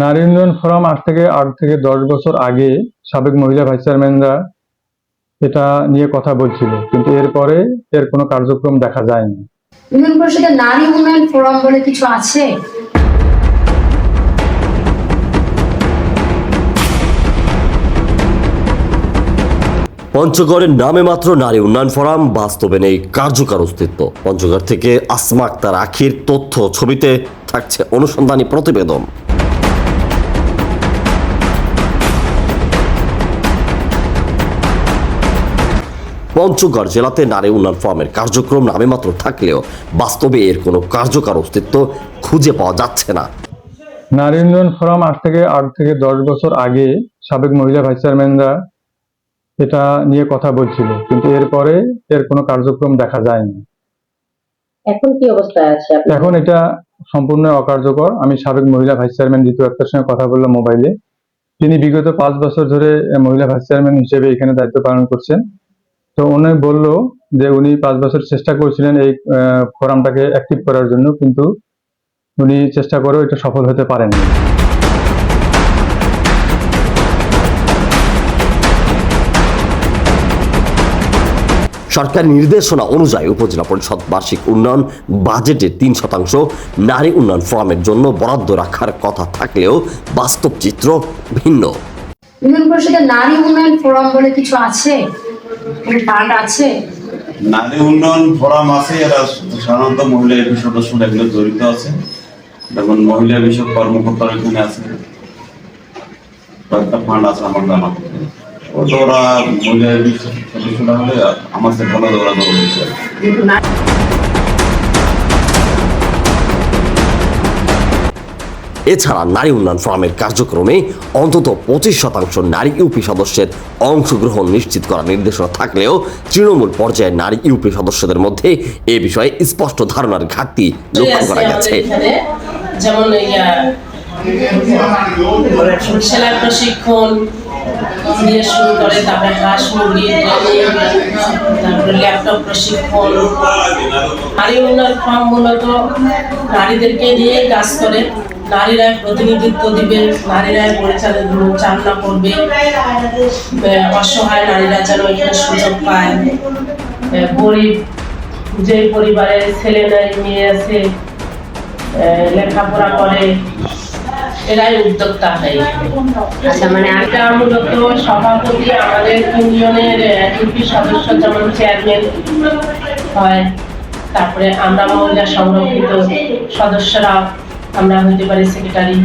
নারী উন্নয়ন ফোরাম আট থেকে 10 বছর আগে সাবেক মহিলা ভাইস চেয়ারম্যানরা এটা নিয়ে কথা বলছিল, কিন্তু এরপরে এর কোনো কার্যক্রম দেখা যায়নি। ইউনিয়ন পরিষদে নারী উন্নয়ন ফোরাম বলে কিছু আছে? পঞ্চগড়ের নামে মাত্র নারী উন্নয়ন ফোরাম, বাস্তবে নেই কার্যকর অস্তিত্ব। পঞ্চগড় থেকে আসমা আক্তার আখির তথ্য ছবিতে থাকছে অনুসন্ধানী প্রতিবেদন। পঞ্চগড় জেলাতে নারী উন্নয়ন ফোরামের কার্যক্রম নামে মাত্র থাকলেও বাস্তবে এর কোনো কার্যকর অস্তিত্ব খুঁজে পাওয়া যাচ্ছে না। নারী উন্নয়ন ফোরাম আট থেকে 10 বছর আগে সাবেক মহিলা ভাইস চেয়ারম্যানরা এটা নিয়ে কথা বলছিল, কিন্তু এরপরে এর কোনো কার্যক্রম দেখা যায়নি। এখন কি অবস্থায় আছে? এখন এটা সম্পূর্ণ অকার্যকর। আমি সাবেক মহিলা ভাইস চেয়ারম্যান ঋতু আক্তার সঙ্গে কথা বললাম মোবাইলে। তিনি বিগত 5 বছর ধরে মহিলা ভাইস চেয়ারম্যান হিসেবে এখানে দায়িত্ব পালন করছেন। তো উনি বলল যে উনি 5 বছর চেষ্টা করেছিলেন এই ফোরামটাকে অ্যাক্টিভ করার জন্য, কিন্তু উনি চেষ্টা করেও এটা সফল হতে পারেননি। সরকার নির্দেশনা অনুযায়ী উপজেলা পরিষদ বার্ষিক উন্নয়ন বাজেটে 3% নারী উন্নয়ন ফোরামের জন্য বরাদ্দ রাখার কথা থাকলেও বাস্তব চিত্র ভিন্ন। ইউনিয়ন পরিষদে নারী উন্নয়ন ফোরাম বলে কিছু আছে? ফান্ড আছে? নারী উন্নয়ন ফোরাম আছে, এরা সাধারণত মহিলা এপি সদস্যরা এগুলো জড়িত আছে। যেমন মহিলা বিষয়ক কর্মকর্তারা এখানে আছে, কয়েকটা ফান্ড আছে আমার জানা। ওরা মহিলা এপি সদস্যরা হলে আমার সে ভালো ওরা দিচ্ছে। এছাড়া নারী উন্নয়ন ফোরামের কার্যক্রমে অন্তত 25% নারী ইউপি সদস্যের অংশগ্রহণ নিশ্চিত করার নির্দেশনা থাকলেও তৃণমূল পর্যায়ে নারী ইউপি সদস্যদের মধ্যে এ বিষয়ে স্পষ্ট ধারণার ঘাটতি লক্ষ্য করা গেছে। যেমন সেলাই প্রশিক্ষণ দিয়ে শুরু করে, তারপরে হাঁস মুরগি, তারপরে ল্যাপটপ প্রশিক্ষণ। নারী উন্নয়ন ফোরাম মূলত নারীদেরকে নিয়ে কাজ করে। নারীরা প্রতিনিধিত্ব দিবে, নারীরা পরিচালনা করবে, অসহায় নারীরা যেন এখানে সুযোগ পায়। গরিব যে পরিবারের ছেলে নাই মেয়ে আছে, লেখাপড়া করে, এরাই উদ্যোক্তা হয়। আচ্ছা, মানে এটা মূলত সভাপতি আমাদের ইউনিয়নের ইউপি সদস্য যেমন চেয়ারম্যান হয়, তারপরে আমরা মহিলা সংরক্ষিত সদস্যরা আমরা হতে পারি সেক্রেটারি।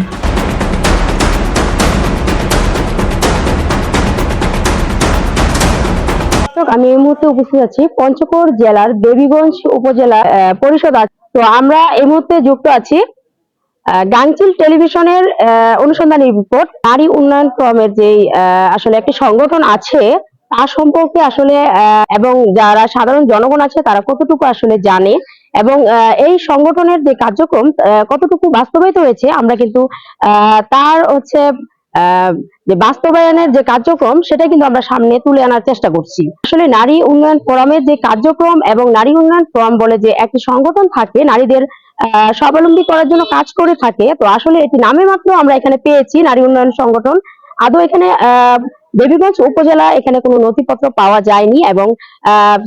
আমি এই মুহূর্তে উপস্থিত আছি পঞ্চগড় জেলার দেবীগঞ্জ উপজেলা পরিষদ। তো আমরা এই মুহূর্তে যুক্ত আছি গাংচিল টেলিভিশনের অনুসন্ধানী রিপোর্ট। নারী উন্নয়ন ফোরামের যে আসলে একটি সংগঠন আছে তার সম্পর্কে আসলে এবং যারা সাধারণ জনগণ আছে তারা কতটুকু আসলে জানে এবং এই সংগঠনের যে কার্যক্রম কতটুকু বাস্তবায়িত হয়েছে, আমরা কিন্তু তার হচ্ছে যে বাস্তবায়নের যে কার্যক্রম সেটা কিন্তু আমরা সামনে তুলে আনার চেষ্টা করছি। আসলে নারী উন্নয়ন ফোরামের যে কার্যক্রম এবং নারী উন্নয়ন ফোরাম বলে যে একটি সংগঠন থাকে নারীদের স্বাবলম্বী করার জন্য কাজ করে থাকে, তো আসলে এটি নামে মাত্র আমরা এখানে পেয়েছি নারী উন্নয়ন সংগঠন। আদৌ এখানে দেবীগঞ্জ উপজেলা এখানে কোনো নথিপত্র পাওয়া যায়নি এবং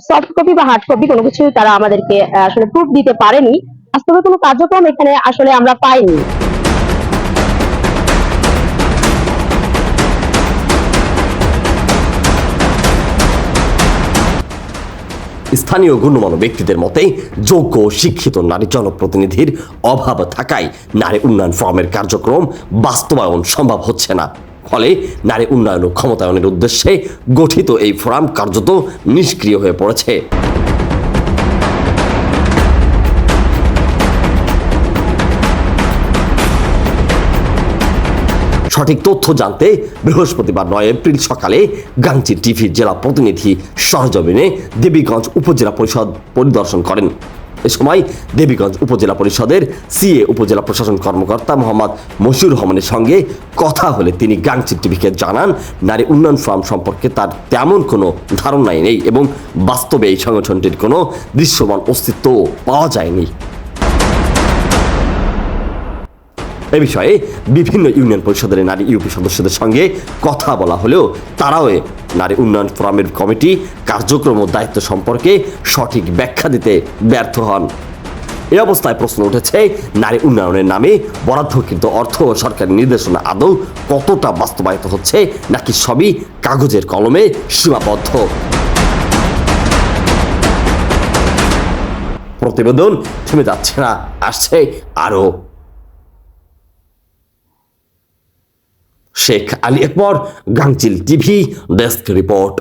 সফট কপি বা হার্ড কপি কোনো কিছু তারা আমাদেরকে আসলে প্রুফ দিতে পারেনি। বাস্তবে কোনো কার্যক্রম এখানে আসলে আমরা পাইনি। স্থানীয় গণ্যমান্য ব্যক্তিদের মতে যোগ্য শিক্ষিত নারী জনপ্রতিনিধির অভাব থাকায় নারী উন্নয়ন ফোরামের কার্যক্রম বাস্তবায়ন সম্ভব হচ্ছে না। ফলে নারী উন্নয়ন ও ক্ষমতায়নের উদ্দেশ্যে গঠিত এই ফোরাম কার্যত নিষ্ক্রিয় হয়ে পড়েছে। সঠিক তথ্য জানতে বৃহস্পতিবার 9 এপ্রিল সকালে গাংচিল টিভির জেলা প্রতিনিধি সরজমিনে দেবীগঞ্জ উপজেলা পরিষদ পরিদর্শন করেন। এ সময় দেবীগঞ্জ উপজেলা পরিষদের সিএ উপজেলা প্রশাসন কর্মকর্তা মোহাম্মদ মশিউর রহমানের সঙ্গে কথা হলে তিনি গাংচিল টিভিকে জানান নারী উন্নয়ন ফোরাম সম্পর্কে তার তেমন কোনো ধারণাই নেই এবং বাস্তবে এই সংগঠনটির কোনো দৃশ্যমান অস্তিত্ব পাওয়া যায়নি। এ বিষয়ে বিভিন্ন ইউনিয়ন পরিষদের নারী ইউপি সদস্যদের সঙ্গে কথা বলা হলেও তারাও নারী উন্নয়ন ফোরামের কমিটি কার্যক্রম ও দায়িত্ব সম্পর্কে সঠিক ব্যাখ্যা দিতে ব্যর্থ হন। এই অবস্থায় প্রশ্ন উঠেছে, নারী উন্নয়নের নামে বরাদ্দকৃত অর্থ ও সরকারি নির্দেশনা আদৌ কতটা বাস্তবায়িত হচ্ছে, নাকি সবই কাগজের কলমে সীমাবদ্ধ। প্রতিবেদন থেমে যাচ্ছে না, আসছে আরো। শেখ আলী আকবর, গাংচিল টিভি, ডেস্ক রিপোর্ট।